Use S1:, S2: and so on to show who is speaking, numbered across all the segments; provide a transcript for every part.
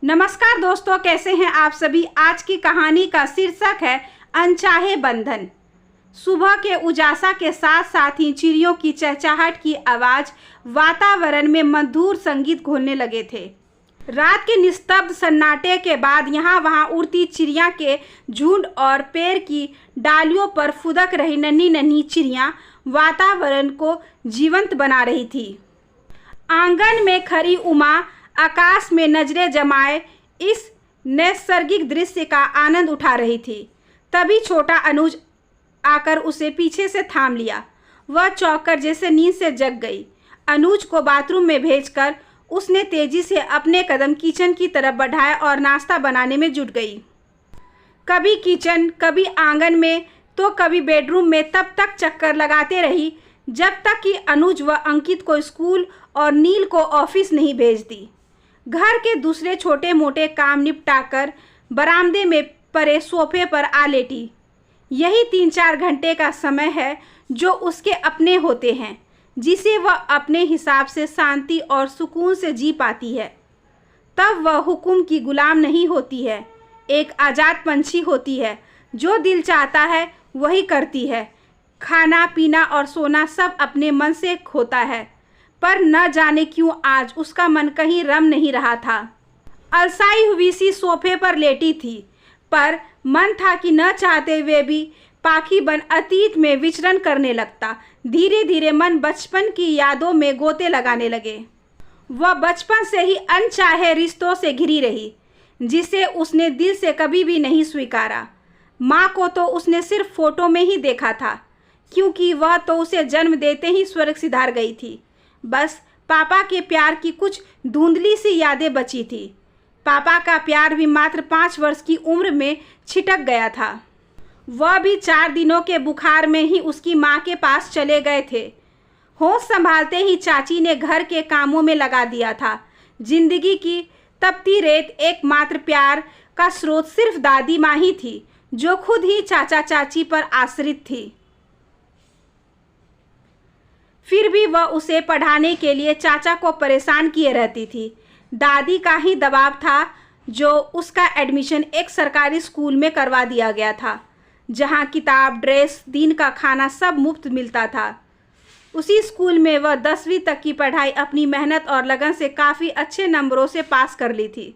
S1: नमस्कार दोस्तों, कैसे हैं आप सभी। आज की कहानी का शीर्षक है अनचाहे बंधन। सुबह के उजासा के साथ साथ ही चिड़ियों की चहचहाहट की आवाज़ वातावरण में मधुर संगीत घोलने लगे थे। रात के निस्तब्ध सन्नाटे के बाद यहाँ वहाँ उड़ती चिड़िया के झुंड और पेड़ की डालियों पर फुदक रही नन्ही नन्ही चिड़िया वातावरण को जीवंत बना रही थी। आंगन में खड़ी उमा आकाश में नजरें जमाए इस नैसर्गिक दृश्य का आनंद उठा रही थी। तभी छोटा अनुज आकर उसे पीछे से थाम लिया। वह चौंककर जैसे नींद से जग गई। अनुज को बाथरूम में भेजकर उसने तेजी से अपने कदम किचन की तरफ बढ़ाए और नाश्ता बनाने में जुट गई। कभी किचन, कभी आंगन में तो कभी बेडरूम में तब तक चक्कर लगाते रही जब तक कि अनुज व अंकित को स्कूल और नील को ऑफिस नहीं भेज दी। घर के दूसरे छोटे मोटे काम निपटाकर बरामदे में पड़े सोफे पर आ लेटी। यही 3-4 घंटे का समय है जो उसके अपने होते हैं, जिसे वह अपने हिसाब से शांति और सुकून से जी पाती है। तब वह हुक्म की गुलाम नहीं होती है, एक आज़ाद पंछी होती है। जो दिल चाहता है वही करती है। खाना पीना और सोना सब अपने मन से होता है, पर न जाने क्यों आज उसका मन कहीं रम नहीं रहा था। अलसाई हुई सी सोफे पर लेटी थी, पर मन था कि न चाहते हुए भी पाखी बन अतीत में विचरण करने लगता। धीरे धीरे मन बचपन की यादों में गोते लगाने लगे। वह बचपन से ही अनचाहे रिश्तों से घिरी रही, जिसे उसने दिल से कभी भी नहीं स्वीकारा। माँ को तो उसने सिर्फ फोटो में ही देखा था, क्योंकि वह तो उसे जन्म देते ही स्वर्ग सिधार गई थी। बस पापा के प्यार की कुछ धुंधली सी यादें बची थी। पापा का प्यार भी मात्र 5 वर्ष की उम्र में छिटक गया था। वह भी 4 दिनों के बुखार में ही उसकी माँ के पास चले गए थे। होश संभालते ही चाची ने घर के कामों में लगा दिया था। जिंदगी की तपती रेत एकमात्र प्यार का स्रोत सिर्फ दादी माँ ही थी, जो खुद ही चाचा चाची पर आश्रित थी। फिर भी वह उसे पढ़ाने के लिए चाचा को परेशान किए रहती थी। दादी का ही दबाव था जो उसका एडमिशन एक सरकारी स्कूल में करवा दिया गया था, जहां किताब, ड्रेस, दिन का खाना सब मुफ्त मिलता था। उसी स्कूल में वह 10वीं तक की पढ़ाई अपनी मेहनत और लगन से काफ़ी अच्छे नंबरों से पास कर ली थी।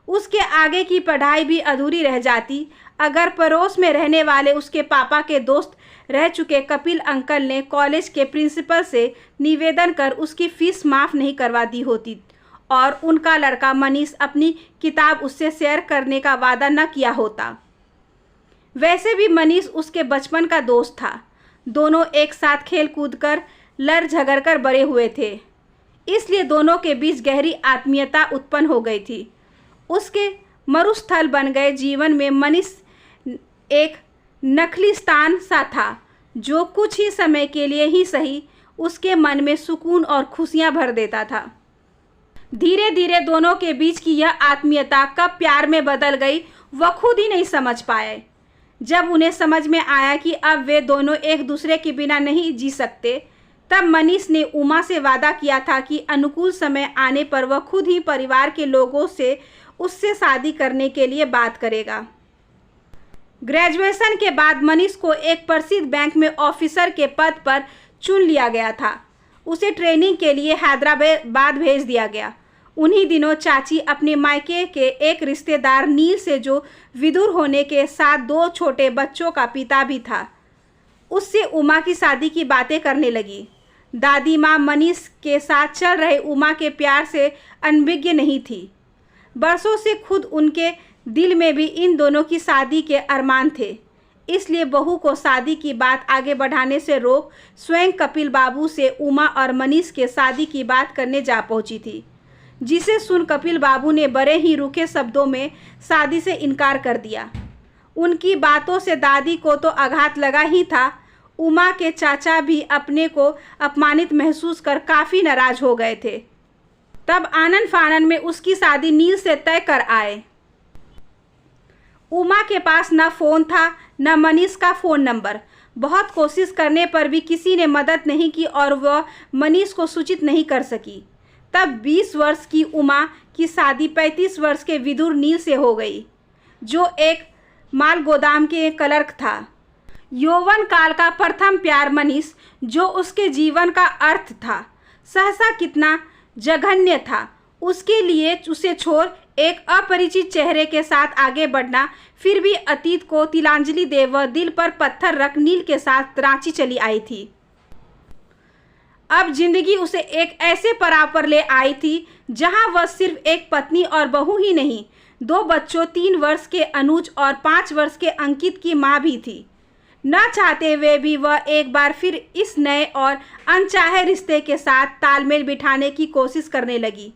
S1: उसके आगे की पढ़ाई भी अधूरी रह जाती अगर पड़ोस में रहने वाले उसके पापा के दोस्त रह चुके कपिल अंकल ने कॉलेज के प्रिंसिपल से निवेदन कर उसकी फीस माफ़ नहीं करवा दी होती और उनका लड़का मनीष अपनी किताब उससे शेयर करने का वादा न किया होता। वैसे भी मनीष उसके बचपन का दोस्त था। दोनों एक साथ खेल कूद कर लड़ झगड़ कर बड़े हुए थे, इसलिए दोनों के बीच गहरी आत्मीयता उत्पन्न हो गई थी। उसके मरुस्थल बन गए जीवन में मनीष एक नखलिस्तान सा था, जो कुछ ही समय के लिए ही सही उसके मन में सुकून और खुशियां भर देता था। धीरे धीरे दोनों के बीच की यह आत्मीयता कब प्यार में बदल गई, वह खुद ही नहीं समझ पाए। जब उन्हें समझ में आया कि अब वे दोनों एक दूसरे के बिना नहीं जी सकते, तब मनीष ने उमा से वादा किया था कि अनुकूल समय आने पर वह खुद ही परिवार के लोगों से उससे शादी करने के लिए बात करेगा। ग्रेजुएशन के बाद मनीष को एक प्रसिद्ध बैंक में ऑफिसर के पद पर चुन लिया गया था। उसे ट्रेनिंग के लिए हैदराबाद भेज दिया गया। उन्हीं दिनों चाची अपने मायके के एक रिश्तेदार नील से, जो विदुर होने के साथ 2 छोटे बच्चों का पिता भी था, उससे उमा की शादी की बातें करने लगी। दादी माँ मनीष के साथ चल रहे उमा के प्यार से अनभिज्ञ नहीं थी। बरसों से खुद उनके दिल में भी इन दोनों की शादी के अरमान थे, इसलिए बहू को शादी की बात आगे बढ़ाने से रोक स्वयं कपिल बाबू से उमा और मनीष के शादी की बात करने जा पहुंची थी, जिसे सुन कपिल बाबू ने बड़े ही रूखे शब्दों में शादी से इनकार कर दिया। उनकी बातों से दादी को तो आघात लगा ही था, उमा के चाचा भी अपने को अपमानित महसूस कर काफ़ी नाराज हो गए थे। तब आनन फानन में उसकी शादी नील से तय कर आए। उमा के पास न फ़ोन था न मनीष का फ़ोन नंबर। बहुत कोशिश करने पर भी किसी ने मदद नहीं की और वह मनीष को सूचित नहीं कर सकी। तब 20 वर्ष की उमा की शादी 35 वर्ष के विदुर नील से हो गई, जो एक माल गोदाम के क्लर्क था। यौवन काल का प्रथम प्यार मनीष, जो उसके जीवन का अर्थ था, सहसा कितना जघन्य था। उसके लिए उसे छोड़ एक अपरिचित चेहरे के साथ आगे बढ़ना, फिर भी अतीत को तिलांजलि दे वह दिल पर पत्थर रख नील के साथ रांची चली आई थी। अब जिंदगी उसे एक ऐसे पड़ाव पर ले आई थी जहां वह सिर्फ एक पत्नी और बहू ही नहीं, 2 बच्चों 3 वर्ष के अनुज और 5 वर्ष के अंकित की मां भी थी। न चाहते हुए भी वह एक बार फिर इस नए और अनचाहे रिश्ते के साथ तालमेल बिठाने की कोशिश करने लगी।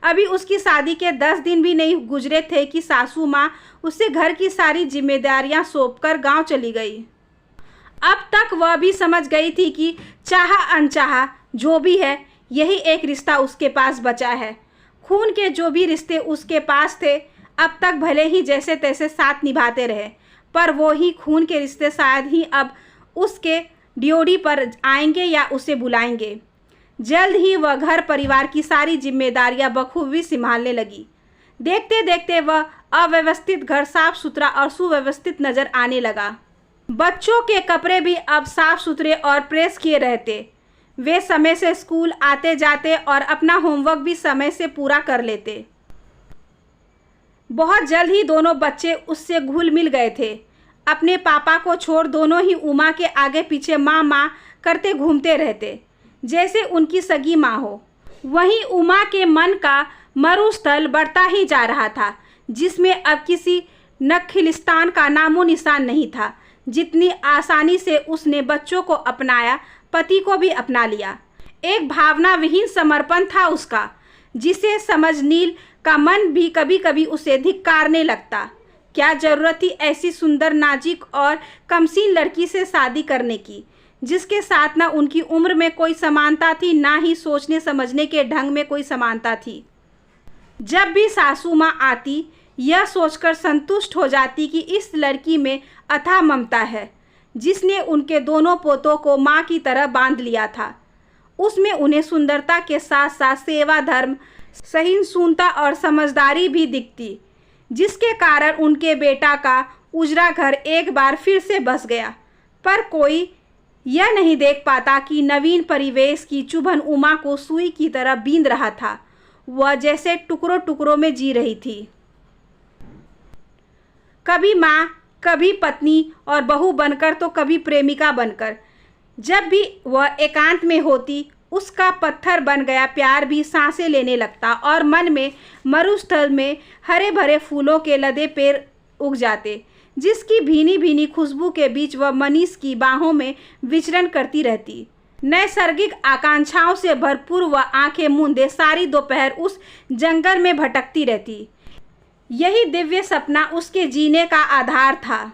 S1: अभी उसकी शादी के 10 दिन भी नहीं गुजरे थे कि सासू माँ उसे घर की सारी जिम्मेदारियां सौंपकर गांव चली गई। अब तक वह भी समझ गई थी कि चाहा अनचाहा जो भी है, यही एक रिश्ता उसके पास बचा है। खून के जो भी रिश्ते उसके पास थे, अब तक भले ही जैसे तैसे साथ निभाते रहे, पर वो ही खून के रिश्ते शायद ही अब उसके ड्योढ़ी पर आएंगे या उसे बुलाएंगे। जल्द ही वह घर परिवार की सारी जिम्मेदारियां बखूबी संभालने लगी। देखते देखते वह अव्यवस्थित घर साफ सुथरा और सुव्यवस्थित नजर आने लगा। बच्चों के कपड़े भी अब साफ सुथरे और प्रेस किए रहते। वे समय से स्कूल आते जाते और अपना होमवर्क भी समय से पूरा कर लेते। बहुत जल्द ही दोनों बच्चे उससे घुल मिल गए थे। अपने पापा को छोड़ दोनों ही उमा के आगे पीछे माँ माँ करते घूमते रहते, जैसे उनकी सगी माँ हो। वहीं उमा के मन का मरुस्थल बढ़ता ही जा रहा था, जिसमें अब किसी नखिलिस्तान का नामो निशान नहीं था। जितनी आसानी से उसने बच्चों को अपनाया, पति को भी अपना लिया। एक भावना विहीन समर्पण था उसका, जिसे समझ नील का मन भी कभी कभी उसे धिक्कारने लगता। क्या जरूरत थी ऐसी सुंदर, नाजुक और कमसीन लड़की से शादी करने की, जिसके साथ ना उनकी उम्र में कोई समानता थी, ना ही सोचने समझने के ढंग में कोई समानता थी। जब भी सासू माँ आती, यह सोचकर संतुष्ट हो जाती कि इस लड़की में अथाह ममता है, जिसने उनके दोनों पोतों को माँ की तरह बांध लिया था। उसमें उन्हें सुंदरता के साथ साथ सेवा, धर्म, सहिष्णुता और समझदारी भी दिखती, जिसके कारण उनके बेटा का उजरा घर एक बार फिर से बस गया। पर कोई यह नहीं देख पाता कि नवीन परिवेश की चुभन उमा को सुई की तरह बींध रहा था। वह जैसे टुकड़ों टुकड़ों में जी रही थी, कभी माँ, कभी पत्नी और बहू बनकर तो कभी प्रेमिका बनकर। जब भी वह एकांत में होती, उसका पत्थर बन गया प्यार भी सांसें लेने लगता और मन में मरुस्थल में हरे भरे फूलों के लदे पेड़ उग जाते, जिसकी भीनी भीनी खुशबू के बीच वह मनीष की बाहों में विचरण करती रहती। नैसर्गिक आकांक्षाओं से भरपूर वह आंखें मूंदे सारी दोपहर उस जंगल में भटकती रहती। यही दिव्य सपना उसके जीने का आधार था।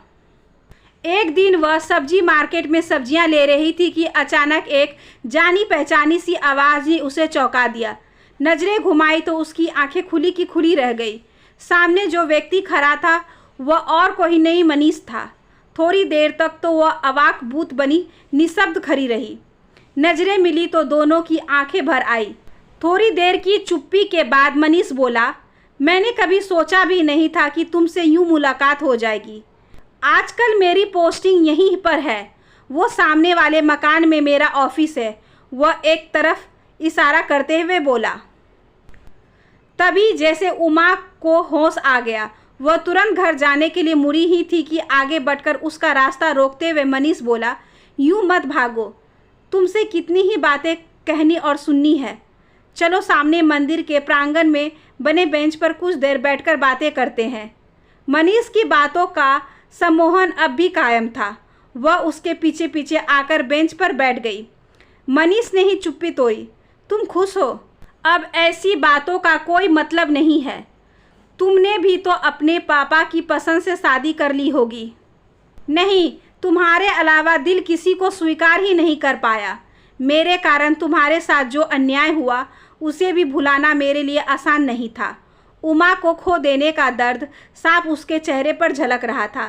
S1: एक दिन वह सब्जी मार्केट में सब्जियां ले रही थी कि अचानक एक जानी पहचानी सी आवाज़ ने उसे चौंका दिया। नजरें घुमाई तो उसकी आंखें खुली की खुली रह गई। सामने जो व्यक्ति खड़ा था वह और कोई नहीं, मनीष था। थोड़ी देर तक तो वह अवाक भूत बनी निशब्द खड़ी रही। नजरें मिली तो दोनों की आंखें भर आई। थोड़ी देर की चुप्पी के बाद मनीष बोला, मैंने कभी सोचा भी नहीं था कि तुमसे यूं मुलाकात हो जाएगी। आजकल मेरी पोस्टिंग यहीं पर है। वो सामने वाले मकान में मेरा ऑफिस है, वह एक तरफ इशारा करते हुए बोला। तभी जैसे उमा को होश आ गया। वह तुरंत घर जाने के लिए मुड़ी ही थी कि आगे बढ़कर उसका रास्ता रोकते हुए मनीष बोला, यूं मत भागो, तुमसे कितनी ही बातें कहनी और सुननी है। चलो सामने मंदिर के प्रांगण में बने बेंच पर कुछ देर बैठकर बातें करते हैं। मनीष की बातों का सम्मोहन अब भी कायम था। वह उसके पीछे पीछे आकर बेंच पर बैठ गई। मनीष ने ही चुप्पी तोड़ी। तुम खुश हो? अब ऐसी बातों का कोई मतलब नहीं है। तुमने भी तो अपने पापा की पसंद से शादी कर ली होगी। नहीं, तुम्हारे अलावा दिल किसी को स्वीकार ही नहीं कर पाया। मेरे कारण तुम्हारे साथ जो अन्याय हुआ, उसे भी भुलाना मेरे लिए आसान नहीं था। उमा को खो देने का दर्द साफ उसके चेहरे पर झलक रहा था।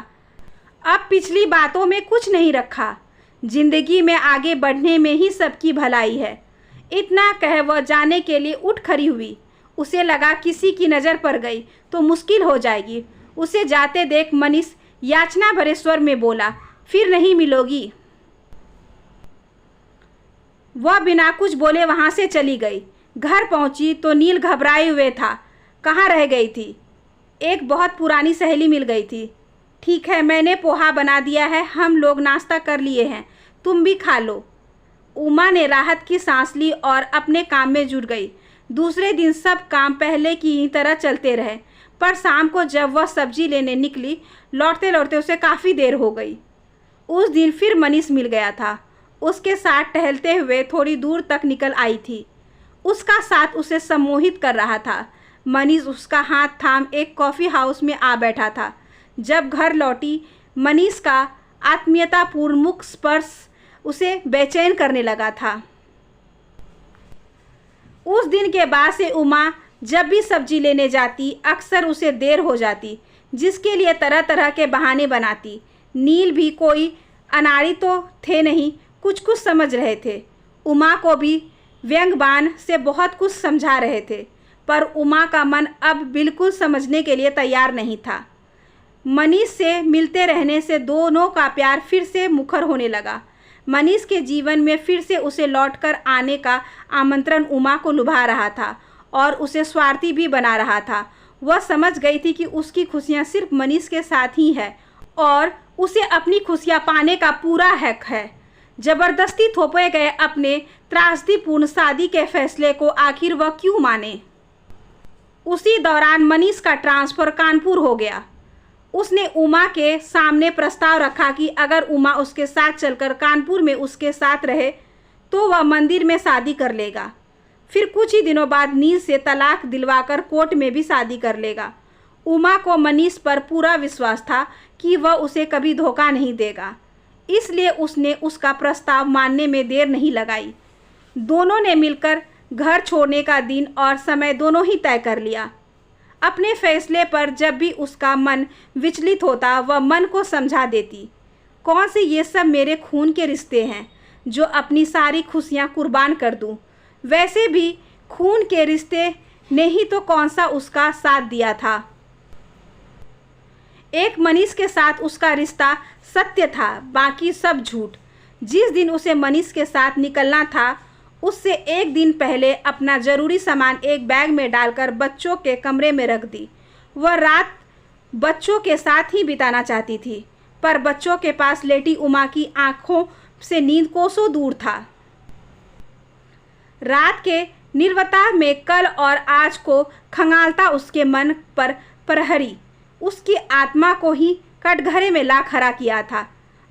S1: अब पिछली बातों में कुछ नहीं रखा। जिंदगी में आगे बढ़ने में ही सबकी भलाई है। इतना कह वह जाने के लिए उठ खड़ी हुई। उसे लगा किसी की नज़र पड़ गई तो मुश्किल हो जाएगी। उसे जाते देख मनीष याचना भरे स्वर में बोला, फिर नहीं मिलोगी। वह बिना कुछ बोले वहाँ से चली गई। घर पहुँची तो नील घबराए हुए था। कहाँ रह गई थी? एक बहुत पुरानी सहेली मिल गई थी। ठीक है, मैंने पोहा बना दिया है, हम लोग नाश्ता कर लिए हैं, तुम भी खा लो। उमा ने राहत की सांस ली और अपने काम में जुट गई। दूसरे दिन सब काम पहले की ही तरह चलते रहे, पर शाम को जब वह सब्जी लेने निकली, लौटते लौटते उसे काफ़ी देर हो गई। उस दिन फिर मनीष मिल गया था। उसके साथ टहलते हुए थोड़ी दूर तक निकल आई थी। उसका साथ उसे सम्मोहित कर रहा था। मनीष उसका हाथ थाम एक कॉफ़ी हाउस में आ बैठा था। जब घर लौटी, मनीष का आत्मीयतापूर्ण मुख स्पर्श उसे बेचैन करने लगा था। उस दिन के बाद से उमा जब भी सब्जी लेने जाती, अक्सर उसे देर हो जाती, जिसके लिए तरह तरह के बहाने बनाती। नील भी कोई अनाड़ी तो थे नहीं, कुछ कुछ समझ रहे थे। उमा को भी व्यंग्यबान से बहुत कुछ समझा रहे थे, पर उमा का मन अब बिल्कुल समझने के लिए तैयार नहीं था। मनीष से मिलते रहने से दोनों का प्यार फिर से मुखर होने लगा। मनीष के जीवन में फिर से उसे लौटकर आने का आमंत्रण उमा को लुभा रहा था और उसे स्वार्थी भी बना रहा था। वह समझ गई थी कि उसकी खुशियाँ सिर्फ मनीष के साथ ही है और उसे अपनी खुशियाँ पाने का पूरा हक है। जबरदस्ती थोपे गए अपने त्रासदीपूर्ण शादी के फैसले को आखिर वह क्यों माने? उसी दौरान मनीष का ट्रांसफ़र कानपुर हो गया। उसने उमा के सामने प्रस्ताव रखा कि अगर उमा उसके साथ चलकर कानपुर में उसके साथ रहे तो वह मंदिर में शादी कर लेगा। फिर कुछ ही दिनों बाद नील से तलाक दिलवाकर कोर्ट में भी शादी कर लेगा। उमा को मनीष पर पूरा विश्वास था कि वह उसे कभी धोखा नहीं देगा, इसलिए उसने उसका प्रस्ताव मानने में देर नहीं लगाई। दोनों ने मिलकर घर छोड़ने का दिन और समय दोनों ही तय कर लिया। अपने फैसले पर जब भी उसका मन विचलित होता, वह मन को समझा देती, कौन से ये सब मेरे खून के रिश्ते हैं जो अपनी सारी खुशियाँ कुर्बान कर दूँ। वैसे भी खून के रिश्ते ने ही तो कौन सा उसका साथ दिया था। एक मनीष के साथ उसका रिश्ता सत्य था, बाकी सब झूठ। जिस दिन उसे मनीष के साथ निकलना था, उससे एक दिन पहले अपना ज़रूरी सामान एक बैग में डालकर बच्चों के कमरे में रख दी। वह रात बच्चों के साथ ही बिताना चाहती थी, पर बच्चों के पास लेटी उमा की आंखों से नींद कोसों दूर था। रात के निर्वता में कल और आज को खंगालता उसके मन पर प्रहरी उसकी आत्मा को ही कटघरे में ला खड़ा किया था।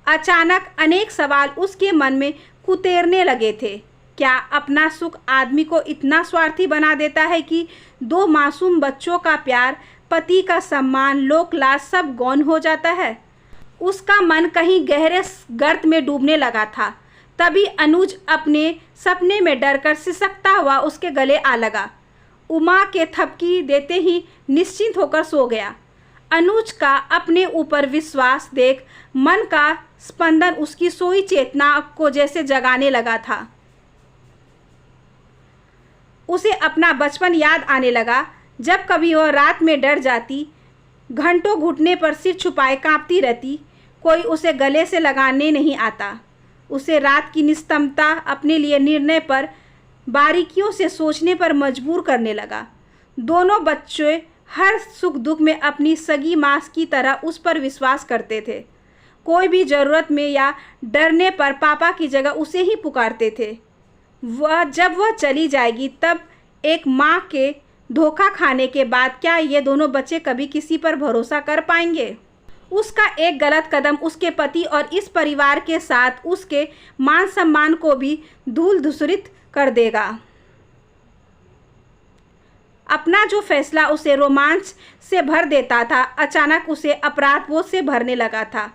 S1: अचानक अनेक सवाल उसके मन में कुतेरने लगे थे। क्या अपना सुख आदमी को इतना स्वार्थी बना देता है कि दो मासूम बच्चों का प्यार, पति का सम्मान, लोकलाज सब गौण हो जाता है? उसका मन कहीं गहरे गर्त में डूबने लगा था। तभी अनुज अपने सपने में डरकर सिसकता हुआ उसके गले आ लगा। उमा के थपकी देते ही निश्चिंत होकर सो गया। अनुज का अपने ऊपर विश्वास देख मन का स्पंदन उसकी सोई चेतना को जैसे जगाने लगा था। उसे अपना बचपन याद आने लगा, जब कभी वह रात में डर जाती, घंटों घुटने पर सिर छुपाए कांपती रहती, कोई उसे गले से लगाने नहीं आता। उसे रात की निस्तंभता अपने लिए निर्णय पर बारीकियों से सोचने पर मजबूर करने लगा। दोनों बच्चे हर सुख दुख में अपनी सगी माँ की तरह उस पर विश्वास करते थे। कोई भी ज़रूरत में या डरने पर पापा की जगह उसे ही पुकारते थे। जब वह चली जाएगी तब एक माँ के धोखा खाने के बाद क्या ये दोनों बच्चे कभी किसी पर भरोसा कर पाएंगे? उसका एक गलत कदम उसके पति और इस परिवार के साथ उसके मान सम्मान को भी धूल धूसरित कर देगा। अपना जो फैसला उसे रोमांच से भर देता था, अचानक उसे अपराध बोध से भरने लगा था।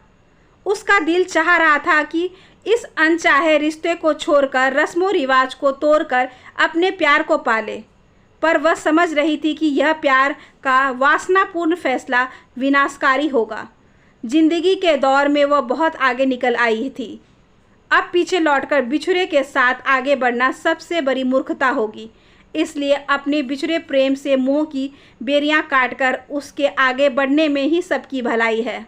S1: उसका दिल चाह रहा था कि इस अनचाहे रिश्ते को छोड़कर, रस्मों रिवाज को तोड़कर अपने प्यार को पाले, पर वह समझ रही थी कि यह प्यार का वासनापूर्ण फैसला विनाशकारी होगा। जिंदगी के दौर में वह बहुत आगे निकल आई थी। अब पीछे लौटकर बिछुड़े के साथ आगे बढ़ना सबसे बड़ी मूर्खता होगी। इसलिए अपने बिछुड़े प्रेम से मोह की बेरियां काटकर उसके आगे बढ़ने में ही सबकी भलाई है।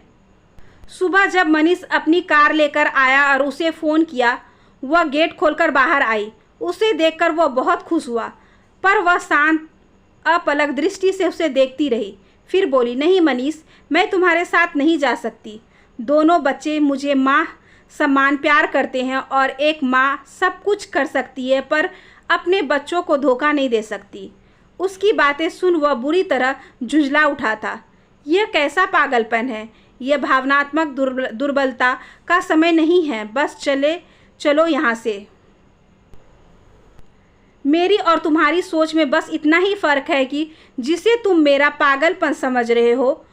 S1: सुबह जब मनीष अपनी कार लेकर आया और उसे फ़ोन किया, वह गेट खोलकर बाहर आई। उसे देखकर वह बहुत खुश हुआ, पर वह शांत अपलक दृष्टि से उसे देखती रही। फिर बोली, नहीं मनीष, मैं तुम्हारे साथ नहीं जा सकती। दोनों बच्चे मुझे माँ समान प्यार करते हैं और एक माँ सब कुछ कर सकती है पर अपने बच्चों को धोखा नहीं दे सकती। उसकी बातें सुन वह बुरी तरह झुंझला उठा था। यह कैसा पागलपन है, यह भावनात्मक दुर्बलता का समय नहीं है। बस चलो यहाँ से। मेरी और तुम्हारी सोच में बस इतना ही फ़र्क है कि जिसे तुम मेरा पागलपन समझ रहे हो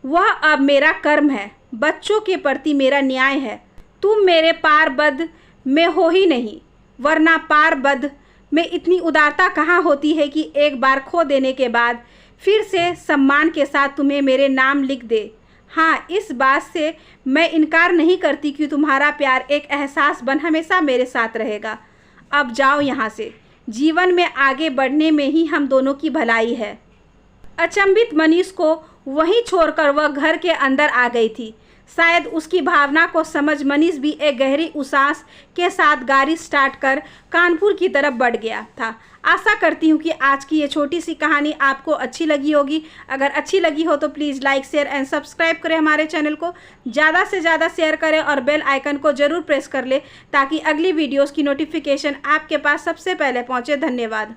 S1: वह अब मेरा कर्म है, बच्चों के प्रति मेरा न्याय है। तुम मेरे पारबद्ध में हो ही नहीं, वरना पारबद्ध में इतनी उदारता कहाँ होती है कि एक बार खो देने के बाद फिर से सम्मान के साथ तुम्हें मेरे नाम लिख दे। हाँ, इस बात से मैं इनकार नहीं करती कि तुम्हारा प्यार एक एहसास बन हमेशा मेरे साथ रहेगा। अब जाओ यहाँ से, जीवन में आगे बढ़ने में ही हम दोनों की भलाई है। अचंभित मनीष को वहीं छोड़कर वह घर के अंदर आ गई थी। शायद उसकी भावना को समझ मनीष भी एक गहरी उसास के साथ गाड़ी स्टार्ट कर कानपुर की तरफ बढ़ गया था। आशा करती हूँ कि आज की ये छोटी सी कहानी आपको अच्छी लगी होगी। अगर अच्छी लगी हो तो please like, share and subscribe करें हमारे चैनल को। ज़्यादा से ज़्यादा शेयर करें और बेल आइकन को ज़रूर प्रेस कर लें ताकि अगली वीडियोज़ की नोटिफिकेशन आपके पास सबसे पहले पहुँचे। धन्यवाद।